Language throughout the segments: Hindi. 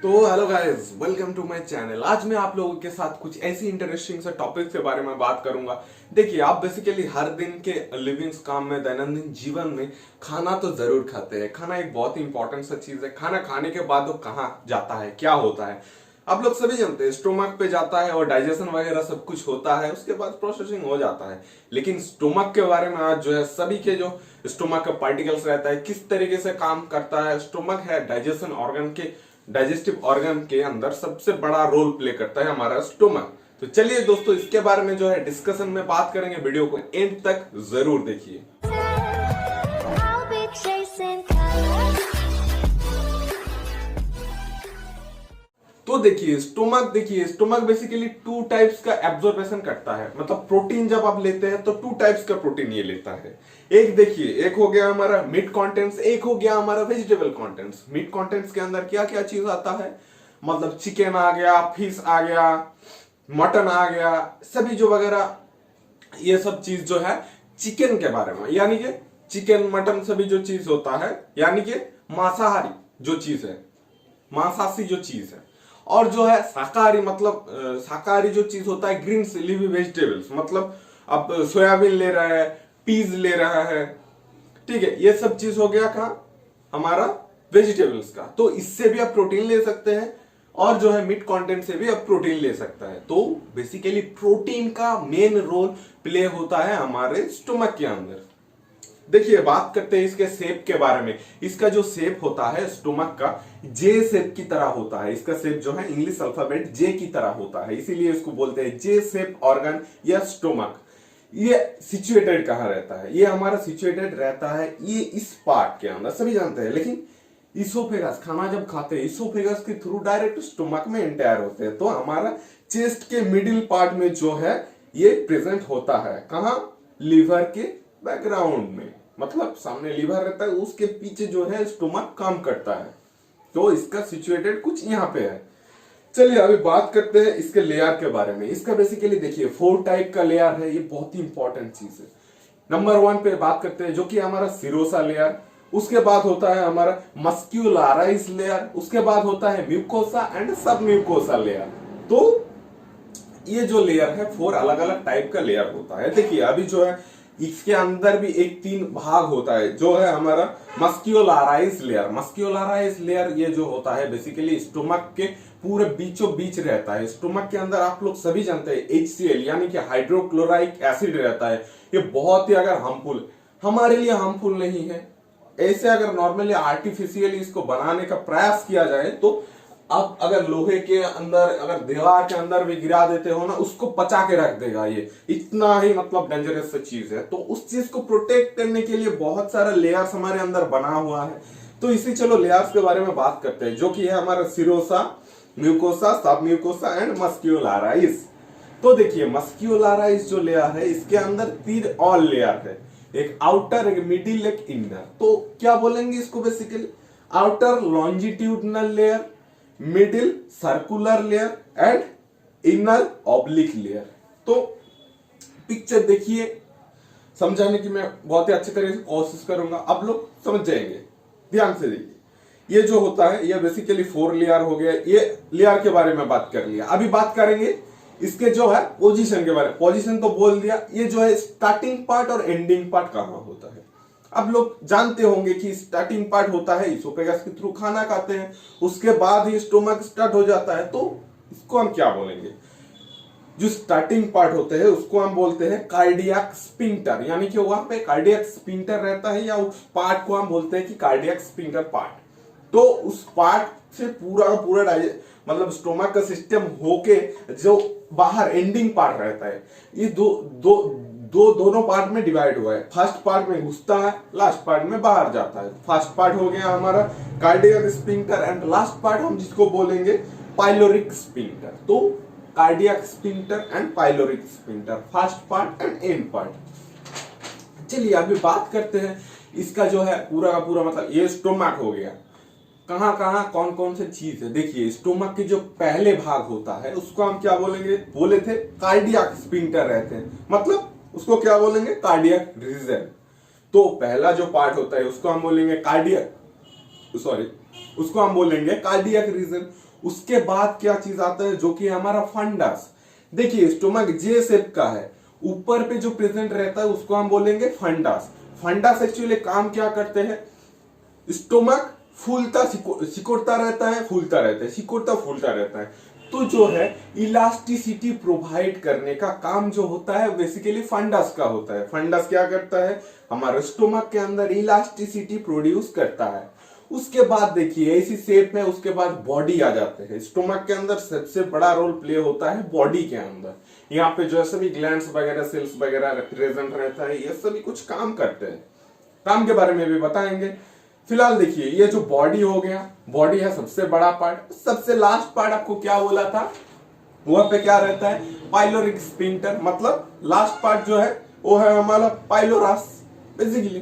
तो hello guys, welcome to my channel. आज मैं आप लोगों के साथ कुछ ऐसी इंटरेस्टिंग से टॉपिक्स के बारे में बात करूंगा। देखिए, आप बेसिकली हर दिन के लिविंग्स काम में, दैनंदिन जीवन में खाना तो जरूर खाते हैं। खाना एक बहुत ही इंपॉर्टेंट सा चीज है। खाना खाने के बाद वो कहाँ जाता है, क्या होता है, आप लोग सभी जानते हैं। स्टोमक पे जाता है और डाइजेशन वगैरह सब कुछ होता है, उसके बाद प्रोसेसिंग हो जाता है। लेकिन स्टोमक के बारे में आज जो है, सभी के जो स्टोमक का पार्टिकल्स रहता है, किस तरीके से काम करता है। स्टोमक है डाइजेशन ऑर्गन के, डाइजेस्टिव ऑर्गन के अंदर सबसे बड़ा रोल प्ले करता है हमारा स्टोमक। तो चलिए दोस्तों, इसके बारे में जो है डिस्कशन में बात करेंगे। वीडियो को एंड तक जरूर देखिए। तो देखिए, स्टोमक बेसिकली टू टाइप्स का एब्जॉर्बेशन करता है। मतलब प्रोटीन जब आप लेते हैं तो टू टाइप्स का प्रोटीन ये लेता है। एक देखिए, एक हो गया हमारा मीट कंटेंट्स, एक हो गया हमारा वेजिटेबल कंटेंट्स। मीट कंटेंट्स के अंदर क्या क्या चीज आता है, मतलब चिकन आ गया, फिश आ गया, मटन आ गया, सभी जो वगैरह ये सब चीज जो है चिकन के बारे में, यानी कि चिकन मटन सभी जो चीज होता है, यानी कि मांसाहारी जो चीज है, मांसाहारी जो चीज है। और जो है शाकाहारी, मतलब शाकाहारी जो चीज होता है, ग्रीन लीफी वेजिटेबल्स, मतलब अब सोयाबीन ले रहा है, पीज ले रहा है, ठीक है, ये सब चीज हो गया कहा हमारा वेजिटेबल्स का। तो इससे भी आप प्रोटीन ले सकते हैं और जो है मीट कंटेंट से भी आप प्रोटीन ले सकता है। तो बेसिकली प्रोटीन का मेन रोल प्ले होता है हमारे स्टोमक के अंदर। देखिए, बात करते हैं इसके शेप के बारे में। इसका जो शेप होता है स्टोमक का, जे शेप की तरह होता है। इसका शेप जो है इंग्लिश अल्फाबेट जे की तरह होता है, इसीलिए इसको बोलते हैं जे शेप ऑर्गन या स्टोमक। ये सिचुएटेड कहाँ रहता है, ये हमारा सिचुएटेड रहता है ये इस पार्ट के अंदर, सभी जानते हैं। लेकिन इसोफेगस, खाना जब खाते हैं इसोफेगस के थ्रू डायरेक्ट स्टोमक में एंटर होते हैं। तो हमारा चेस्ट के मिडिल पार्ट में जो है ये प्रेजेंट होता है। कहाँ, लीवर के बैकग्राउंड में, मतलब सामने लीवर रहता है, उसके पीछे जो है स्टोमक काम करता है। तो इसका सिचुएटेड कुछ यहाँ पे है। चलिए अभी बात करते हैं इसके लेयर के बारे में। इसका बेसिकली देखिए 4 टाइप का लेयर है, ये बहुत ही इंपॉर्टेंट चीज है। नंबर 1 पे बात करते हैं, जो कि हमारा सिरोसा लेयर। उसके बाद होता है हमारा मस्क्यूलराइज लेयर। उसके बाद होता है म्यूकोसा एंड सब म्यूकोसा लेयर। तो ये जो लेयर है 4 अलग अलग टाइप का लेयर होता है। देखिए अभी जो है इसके अंदर भी एक 3 भाग होता है, जो है हमारा मस्क्यूलराइज लेयर। मस्क्यूलराइज लेयर ये जो होता है बेसिकली स्टोमक के पूरे बीचों बीच रहता है। स्टोमक के अंदर आप लोग सभी जानते हैं HCl यानी कि हाइड्रोक्लोराइक एसिड रहता है। ये बहुत ही अगर हार्मफुल, हमारे लिए हार्मफुल नहीं है। ऐसे अगर नॉर्मली आर्टिफिशियली इसको बनाने का प्रयास किया जाए तो आप अगर लोहे के अंदर, अगर दीवार के अंदर भी गिरा देते हो ना, उसको पचा के रख देगा। ये इतना ही मतलब डेंजरस चीज है। तो उस चीज को प्रोटेक्ट करने के लिए बहुत सारा लेयर्स हमारे अंदर बना हुआ है। तो इसी चलो लेयर्स के बारे में बात करते हैं, जो कि है हमारा सिरोसा, म्यूकोसा, सब म्यूकोसा एंड मस्क्यूलराइज। तो देखिए मस्क्यूलराइज जो लेयर है, इसके अंदर 3 और लेयर है, एक आउटर, एक मिडिल, एक इनर। तो क्या बोलेंगे इसको basically, outer longitudinal layer, middle circular layer and inner oblique layer. तो पिक्चर देखिए, समझाने की मैं बहुत ही अच्छी तरीके से कोशिश करूंगा, आप लोग समझ जाएंगे। ध्यान से देखिए, ये जो होता है ये बेसिकली 4 लेयर हो गया। ये लेयर के बारे में बात कर लिया। अभी बात करेंगे इसके जो है पोजीशन के बारे में। पोजीशन तो बोल दिया, ये जो है स्टार्टिंग पार्ट और एंडिंग पार्ट कहां होता है। अब लोग जानते होंगे कि स्टार्टिंग पार्ट होता है इसोफेगस के थ्रू खाना खाते हैं, उसके बाद ही स्टोमक स्टार्ट हो जाता है। तो इसको हम क्या बोलेंगे, जो स्टार्टिंग पार्ट होते हैं उसको हम बोलते हैं कार्डियक स्फिंक्टर, यानी कि वहां पे कार्डियक स्फिंक्टर रहता है, या उस पार्ट को हम बोलते हैं कि कार्डियक स्फिंक्टर पार्ट। तो उस पार्ट से पूरा पूरा मतलब स्टोमक का सिस्टम होके जो बाहर एंडिंग पार्ट रहता है, ये दोनों पार्ट में डिवाइड हुआ है। फर्स्ट पार्ट में घुसता है, लास्ट पार्ट में बाहर जाता है। फर्स्ट पार्ट हो गया हमारा cardiac sphincter and last part हम जिसको बोलेंगे पाइलोरिक स्फिंक्टर। तो cardiac sphincter and pyloric sphincter, first part and and part. चलिए अभी बात करते हैं इसका जो है पूरा का पूरा, मतलब ये स्टोमक हो गया। कहां कहां कौन कौन से चीज है, देखिए स्टोमक के जो पहले भाग होता है उसको हम क्या बोलेंगे, बोले थे कार्डियक स्फिंक्टर रहते हैं, मतलब उसको क्या बोलेंगे, कार्डियक रीजन। तो पहला जो पार्ट होता है उसको हम बोलेंगे कार्डियक सॉरी, उसको हम बोलेंगे कार्डियक रीजन। उसके बाद क्या चीज आता है जो कि हमारा फंडस। देखिए स्टोमक जे शेप का है, ऊपर पे जो प्रेजेंट रहता है उसको हम बोलेंगे फंडस। फंडस एक्चुअली काम क्या करते हैं, स्टोमक फूलता सिकुड़ता रहता है, फूलता रहता है, सिकुड़ता फूलता रहता है। तो जो है इलास्टिसिटी प्रोवाइड करने का काम जो होता है बेसिकली फंडस का होता है। फंडस क्या करता है, हमारे स्टोमक के अंदर इलास्टिसिटी प्रोड्यूस करता है। उसके बाद देखिए ऐसी शेप है, उसके बाद बॉडी आ जाते हैं। स्टोमक के अंदर सबसे बड़ा रोल प्ले होता है बॉडी के अंदर। यहाँ पे जो सभी ग्लैंड्स वगैरह, सेल्स वगैरह प्रेजेंट रहता है, ये सभी कुछ काम करते हैं। काम के बारे में भी बताएंगे। फिलहाल देखिए ये जो बॉडी हो गया, बॉडी है सबसे बड़ा पार्ट। सबसे लास्ट पार्ट आपको क्या बोला था, वहां पे क्या रहता है, पाइलोरिक स्पिंटर, मतलब लास्ट पार्ट जो है वो है हमारा पाइलोरस बेसिकली।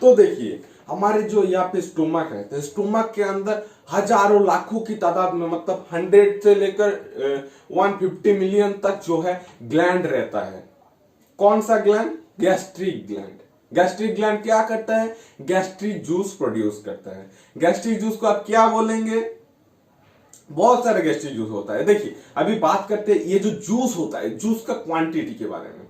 तो देखिए हमारे जो यहाँ पे स्टोमक रहते हैं, स्टोमक के अंदर हजारों लाखों की तादाद में, मतलब 100 से लेकर 150 मिलियन तक जो है ग्लैंड रहता है। कौन सा gland, gastric gland. Gastric gland क्या करता है, गैस्ट्रिक जूस प्रोड्यूस करता है। गैस्ट्रिक जूस को आप क्या बोलेंगे, बहुत सारे गैस्ट्रिक जूस होता है। देखिए अभी बात करते हैं ये जो जूस होता है, जूस का क्वांटिटी के बारे में।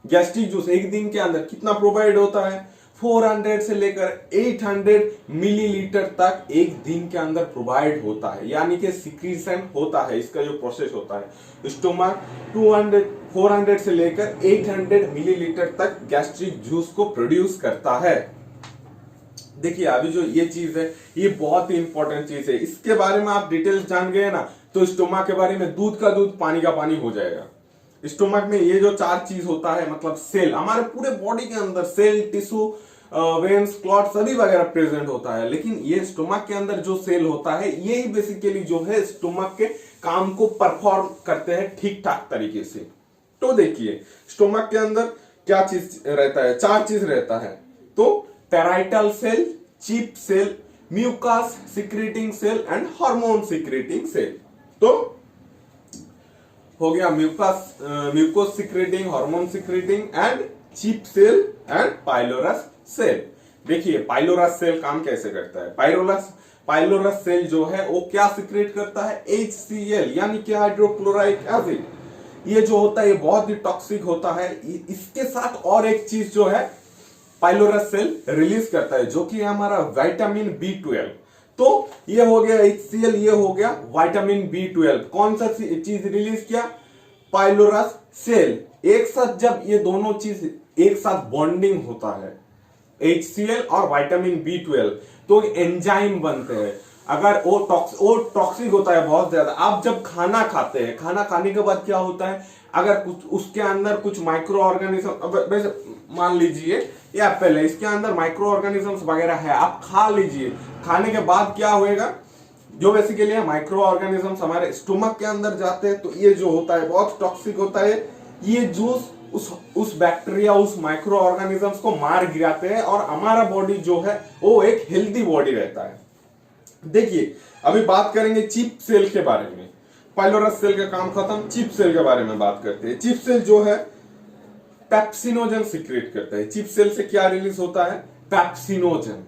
गैस्ट्रिक जूस एक दिन के अंदर कितना प्रोवाइड होता है, 400 से लेकर 800 मिलीलीटर तक एक दिन के अंदर प्रोवाइड होता है, यानी कि सिक्रीशन होता है। इसका जो प्रोसेस होता है, स्टोमक 400 से लेकर 800 मिलीलीटर तक गैस्ट्रिक जूस को प्रोड्यूस करता है। देखिए अभी जो ये चीज है ये बहुत ही इंपॉर्टेंट चीज है। इसके बारे में आप डिटेल्स जान गए ना तो स्टोमक के बारे में दूध का दूध पानी का पानी हो जाएगा। स्टोमक में ये जो 4 चीज होता है, मतलब सेल, हमारे पूरे बॉडी के अंदर सेल, टिश्यू, वेन्स, क्लॉट सभी वगैरह प्रेजेंट होता है। लेकिन ये स्टोमक के अंदर जो सेल होता है यही बेसिकली जो है स्टोमक के काम को परफॉर्म करते हैं ठीक ठाक तरीके से। तो देखिए स्टोमक के अंदर क्या चीज रहता है, 4 चीज रहता है। तो parietal cell, chief cell, mucus secreting cell and hormone secreting cell. तो हो गया mucous secreting, hormone secreting and chief cell and pylorus cell. देखिए पाइलोरस सेल काम कैसे करता है। पाइलोरस सेल जो है वो क्या सिक्रेट करता है, HCl यानी कि हाइड्रोक्लोराइक एसिड। ये जो होता है ये बहुत ही टॉक्सिक होता है। इसके साथ और एक चीज जो है पाइलोरस सेल रिलीज करता है जो कि हमारा विटामिन B12। तो ये हो गया HCl, ये हो गया विटामिन B12। कौन सा चीज रिलीज किया, पाइलोरस सेल। एक साथ जब ये दोनों चीज एक साथ बॉन्डिंग होता है, HCl और विटामिन B12, तो एंजाइम बनते हैं। अगर वो टॉक्सिक होता है बहुत ज्यादा। आप जब खाना खाते हैं, खाना खाने के बाद क्या होता है, अगर कुछ उसके अंदर कुछ माइक्रो ऑर्गेनिज्म, मान लीजिए ये एप्पल है, इसके अंदर माइक्रो ऑर्गेनिजम्स वगैरह है, आप खा लीजिए। खाने के बाद क्या होएगा, जो बेसिकली माइक्रो ऑर्गेनिजम्स हमारे स्टोमक के अंदर जाते हैं, तो ये जो होता है बहुत टॉक्सिक होता है। ये जूस उस बैक्टीरिया, उस माइक्रो ऑर्गेनिजम्स को मार गिराते हैं और हमारा बॉडी जो है वो एक हेल्दी बॉडी रहता है। देखिए अभी बात करेंगे चिप सेल के बारे में। पाइलोरस सेल का काम खत्म, चिप सेल के बारे में बात करते हैं। चिप सेल जो है पेप्सिनोजन सीक्रेट करता है। चिप सेल से क्या रिलीज होता है, पेप्सिनोजन।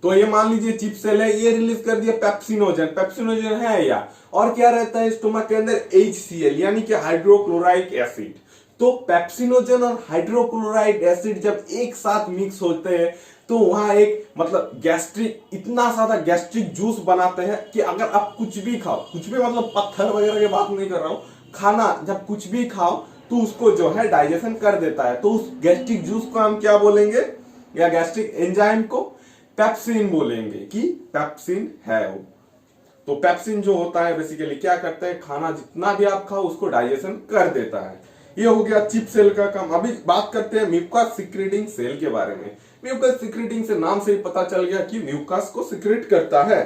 तो ये मान लीजिए चिप सेल है, ये रिलीज कर दिया पेप्सिनोजन। पेप्सिनोजन है या और क्या रहता है स्टोमक के अंदर, HCl यानी कि हाइड्रोक्लोराइक एसिड। तो पेप्सिनोजन और हाइड्रोक्लोराइक एसिड जब एक साथ मिक्स होते हैं तो वहां एक मतलब गैस्ट्रिक, इतना ज्यादा गैस्ट्रिक जूस बनाते हैं कि अगर आप कुछ भी खाओ, कुछ भी मतलब पत्थर वगैरह की बात नहीं कर रहा हूं, खाना जब कुछ भी खाओ तो उसको जो है डाइजेशन कर देता है। तो उस गैस्ट्रिक जूस को हम क्या बोलेंगे, या गैस्ट्रिक एंजाइम को पेप्सिन बोलेंगे कि पेप्सिन है वो। तो पेप्सिन जो होता है बेसिकली क्या करता है, खाना जितना भी आप खाओ उसको डाइजेशन कर देता है। ये हो गया चिप सेल का काम। अभी बात करते हैं म्यूकस सिक्रेटिंग सेल के बारे में। म्यूकस सिक्रेटिंग से नाम से ही पता चल गया कि म्यूकस को सिक्रेट करता है।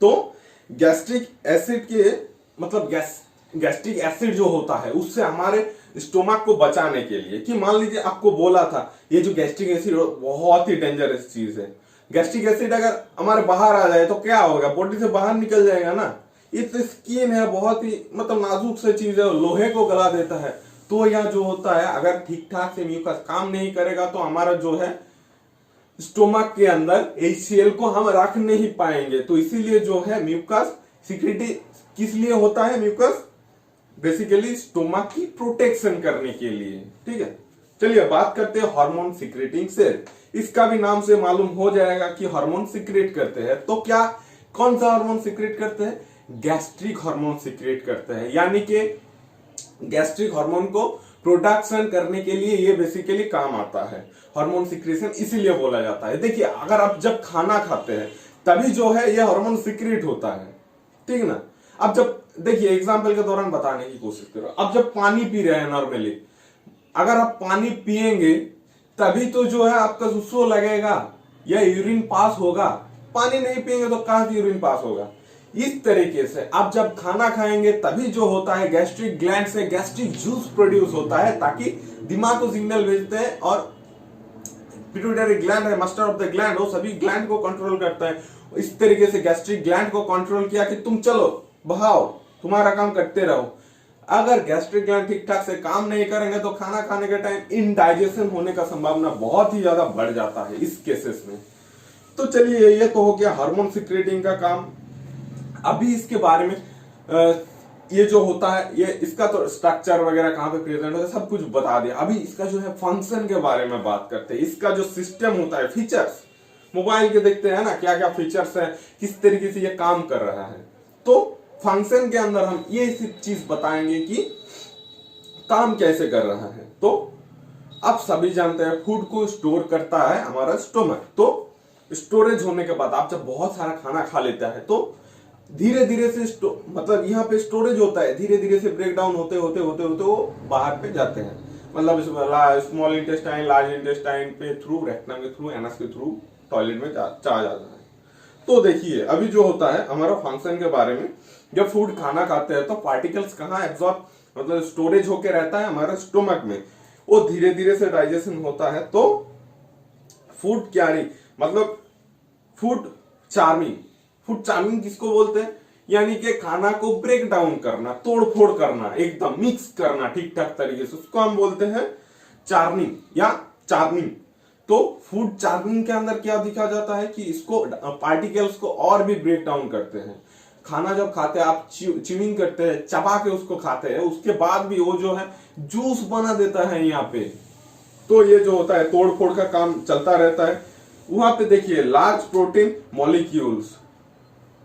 तो गैस्ट्रिक एसिड के मतलब गैस्ट्रिक एसिड जो होता है उससे हमारे स्टोमक को बचाने के लिए, कि मान लीजिए आपको बोला था ये जो गैस्ट्रिक एसिड बहुत ही डेंजरस चीज है। गैस्ट्रिक एसिड अगर हमारे बाहर आ जाए तो क्या होगा, बॉडी से बाहर निकल जाएगा ना। ये तो स्किन है, बहुत ही मतलब नाजुक से चीज है, लोहे को गला देता है। तो यह जो होता है अगर ठीक ठाक से म्यूकस काम नहीं करेगा तो हमारा जो है स्टोमक के अंदर HCl को हम रख नहीं पाएंगे, तो इसीलिए जो है म्यूकस सिक्रेटी किस लिए होता है? म्यूकस बेसिकली स्टोमक की प्रोटेक्शन करने के लिए। ठीक है, चलिए बात करते हैं हार्मोन सिक्रेटिंग सेल। इसका भी नाम से मालूम हो जाएगा कि हार्मोन सिक्रेट करते हैं। तो क्या कौन सा हार्मोन सिक्रेट करते हैं? गैस्ट्रिक हार्मोन सिक्रेट करते हैं, यानी कि गैस्ट्रिक हार्मोन को प्रोडक्शन करने के लिए ये बेसिकली काम आता है। हार्मोन सिक्रेशन इसीलिए बोला जाता है। देखिए, अगर आप जब खाना खाते हैं तभी जो है ये हार्मोन सिक्रेट होता है, ठीक है ना। अब जब देखिए एग्जांपल के दौरान बताने की कोशिश करो, अब जब पानी पी रहे हैं नॉर्मली, अगर आप पानी पिएंगे तभी तो जो है आपका सुसु लगेगा या यूरिन पास होगा। पानी नहीं पिएंगे तो कहां से यूरिन पास होगा? इस तरीके से आप जब खाना खाएंगे तभी जो होता है गैस्ट्रिक ग्लैंड से गैस्ट्रिक जूस प्रोड्यूस होता है, ताकि दिमाग को सिग्नल भेजते हैं और पिट्यूटरी ग्लैंड है, मास्टर ऑफ द ग्लैंड, वो सभी ग्लैंड को कंट्रोल करता है। इस तरीके से गैस्ट्रिक ग्लैंड को कंट्रोल किया कि तुम चलो बहाओ, तुम्हारा काम करते रहो। अगर गैस्ट्रिक ग्लैंड ठीक ठाक से काम नहीं करेंगे तो खाना खाने के टाइम इनडाइजेशन होने का संभावना बहुत ही ज्यादा बढ़ जाता है इस केसेस में। तो चलिए, ये तो हो गया हार्मोन सिक्रेटिंग का काम। अभी इसके बारे में ये जो होता है, ये इसका तो स्ट्रक्चर वगैरह कहां पे प्रेजेंट होता है सब कुछ बता दिया। अभी इसका जो है फंक्शन के बारे में बात करते हैं। इसका जो सिस्टम होता है, फीचर्स मोबाइल के देखते हैं ना, क्या क्या फीचर्स है, किस तरीके से ये काम कर रहा है। तो फंक्शन के अंदर हम ये चीज बताएंगे कि काम कैसे कर रहा है। तो आप सभी जानते हैं फूड को स्टोर करता है हमारा स्टोमक। तो स्टोरेज होने के बाद आप जब बहुत सारा खाना खा लेता है तो धीरे धीरे से मतलब यहाँ पे स्टोरेज होता है, धीरे धीरे से ब्रेक डाउन होते होते होते होते वो बाहर पे जाते हैं। मतलब स्मॉल इंटेस्टाइन, लार्ज इंटेस्टाइन पे थ्रू, रेक्टम के थ्रू, एनस के थ्रू टॉयलेट में चला जाता है। तो देखिए अभी जो होता है हमारा फंक्शन के बारे में, जब फूड खाना खाते हैं तो पार्टिकल्स कहाँ एब्जॉर्ब मतलब स्टोरेज होके रहता है हमारे स्टोमक में, वो धीरे धीरे से डाइजेशन होता है। तो फूड क्यारिंग मतलब फूड चार्मिंग, फूड चार्मिंग किसको बोलते हैं? यानी कि खाना को ब्रेक डाउन करना, तोड़ फोड़ करना, एकदम मिक्स करना ठीक ठाक तरीके से, उसको हम बोलते हैं चार्निंग या चार्निंग। तो फूड चार्निंग के अंदर क्या दिखा जाता है कि इसको पार्टिकल्स को और भी ब्रेक डाउन करते हैं। खाना जब खाते हैं आप च्यूइंग करते हैं, चबा के उसको खाते हैं, उसके बाद भी वो जो है जूस बना देता है यहाँ पे। तो ये जो होता है तोड़ फोड़ का काम चलता रहता है। वहां पे देखिए large protein molecules,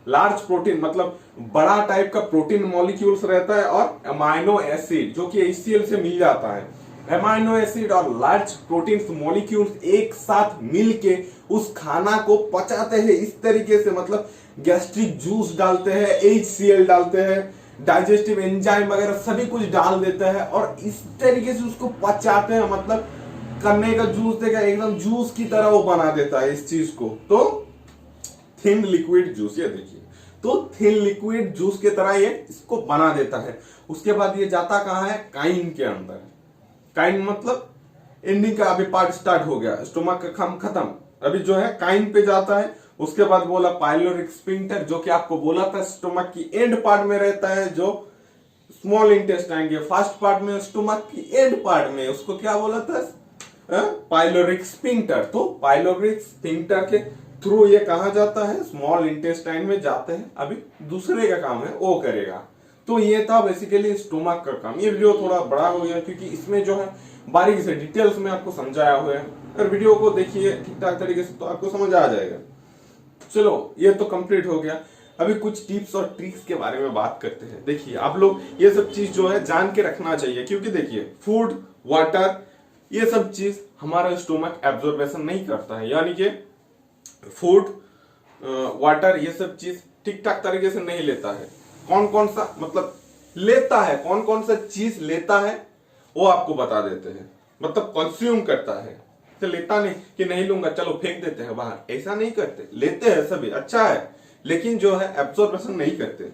large protein मतलब बड़ा टाइप का प्रोटीन मॉलिक्यूल्स रहता है, और अमाइनो एसिड जो कि HCl से मिल जाता है। अमाइनो एसिड और लार्ज प्रोटीन मॉलिक्यूल्स एक साथ मिलके उस खाना को पचाते हैं इस तरीके से, मतलब गैस्ट्रिक जूस डालते हैं, HCl डालते हैं, डाइजेस्टिव एंजाइम वगैरह सभी कुछ डाल देते हैं और इस तरीके से उसको पचाते हैं। मतलब करने का जूस देगा, एकदम जूस की तरह वो बना देता है इस चीज को। तो थिन लिक्विड जूस, ये देखिए, तो थिन लिक्विड जूस की तरह ये इसको बना देता है। उसके बाद ये जाता कहाँ है? काइन के अंदर। काइन मतलब एंडिंग का अभी पार्ट स्टार्ट हो गया, स्टोमक का काम खत्म, अभी जो है काइन पे जाता है। उसके बाद बोला पाइलोरिक स्फिंक्टर, जो कि आपको बोला था स्टोमक की एंड पार्ट में रहता है, जो स्मॉल इंटेस्टाइन के फर्स्ट पार्ट में, स्टोमक की एंड पार्ट में, उसको क्या बोला था? Pyloric sphincter. तो पाइलोरिक स्फिंक्टर के थ्रू ये कहा जाता है, स्मॉल इंटेस्टाइन में जाते हैं। अभी दूसरे का काम है वो करेगा। तो ये था बेसिकली स्टोमक का काम। ये वीडियो थोड़ा बड़ा हो गया क्योंकि इसमें जो है बारीकी से डिटेल्स में आपको समझाया हुआ है। अगर वीडियो को देखिए ठीक ठाक तरीके से तो आपको समझ आ जाएगा। चलो ये तो कंप्लीट हो गया। अभी कुछ टिप्स और ट्रिक्स के बारे में बात करते हैं। देखिए आप लोग ये सब चीज जो है जान के रखना चाहिए, क्योंकि देखिए फूड, वाटर, ये सब चीज हमारा स्टोमक एब्जॉर्बेशन नहीं करता है। यानी कि फूड, वाटर, ये सब चीज ठीक ठाक तरीके से नहीं लेता है। कौन कौन सा मतलब लेता है, कौन कौन सा चीज लेता है वो आपको बता देते हैं। मतलब कंज्यूम करता है, तो लेता नहीं कि नहीं लूंगा चलो फेंक देते हैं बाहर, ऐसा नहीं करते। लेते हैं सभी, अच्छा है, लेकिन जो है एब्जॉर्बेशन नहीं करते।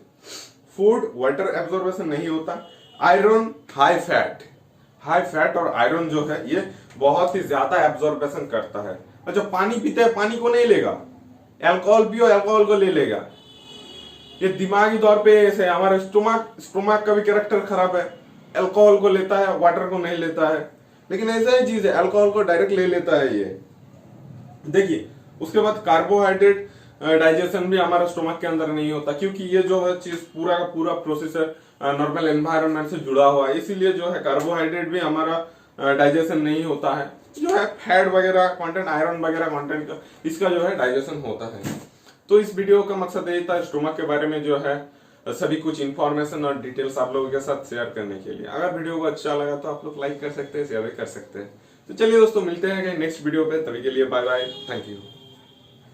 फूड, वाटर एब्जॉर्बेशन नहीं होता। आयरन, हाई फैट और आयरन जो है ये बहुत ही ज्यादा एब्जॉर्बेशन करता है। अच्छा पानी पीते हैं, पानी को नहीं लेगा। अल्कोहल पियो, अल्कोहल को ले लेगा। ये दिमागी तौर पे ऐसे हमारे स्टोमक का भी कैरेक्टर खराब है, अल्कोहल को लेता है, वाटर को नहीं लेता है। लेकिन ऐसा ही चीज है, अल्कोहल को डायरेक्ट ले लेता है ये। देखिए उसके बाद कार्बोहाइड्रेट डाइजेशन भी हमारा स्टोमक के अंदर नहीं होता, क्योंकि ये जो है चीज पूरा का पूरा प्रोसेसर नॉर्मल एनवायरनमेंट से जुड़ा हुआ है, इसीलिए जो है कार्बोहाइड्रेट भी हमारा डाइजेशन नहीं होता है। जो है फैट वगैरह कंटेंट, आयरन वगैरह कंटेंट का इसका जो है डाइजेशन होता है। तो इस वीडियो का मकसद यही था स्टोमक के बारे में जो है सभी कुछ इन्फॉर्मेशन और डिटेल्स आप लोगों के साथ शेयर करने के लिए। अगर वीडियो को अच्छा लगा तो आप लोग लाइक कर सकते हैं, शेयर भी कर सकते हैं। तो चलिए दोस्तों, मिलते हैं नेक्स्ट वीडियो पे, तभी के लिए बाय बाय, थैंक यू।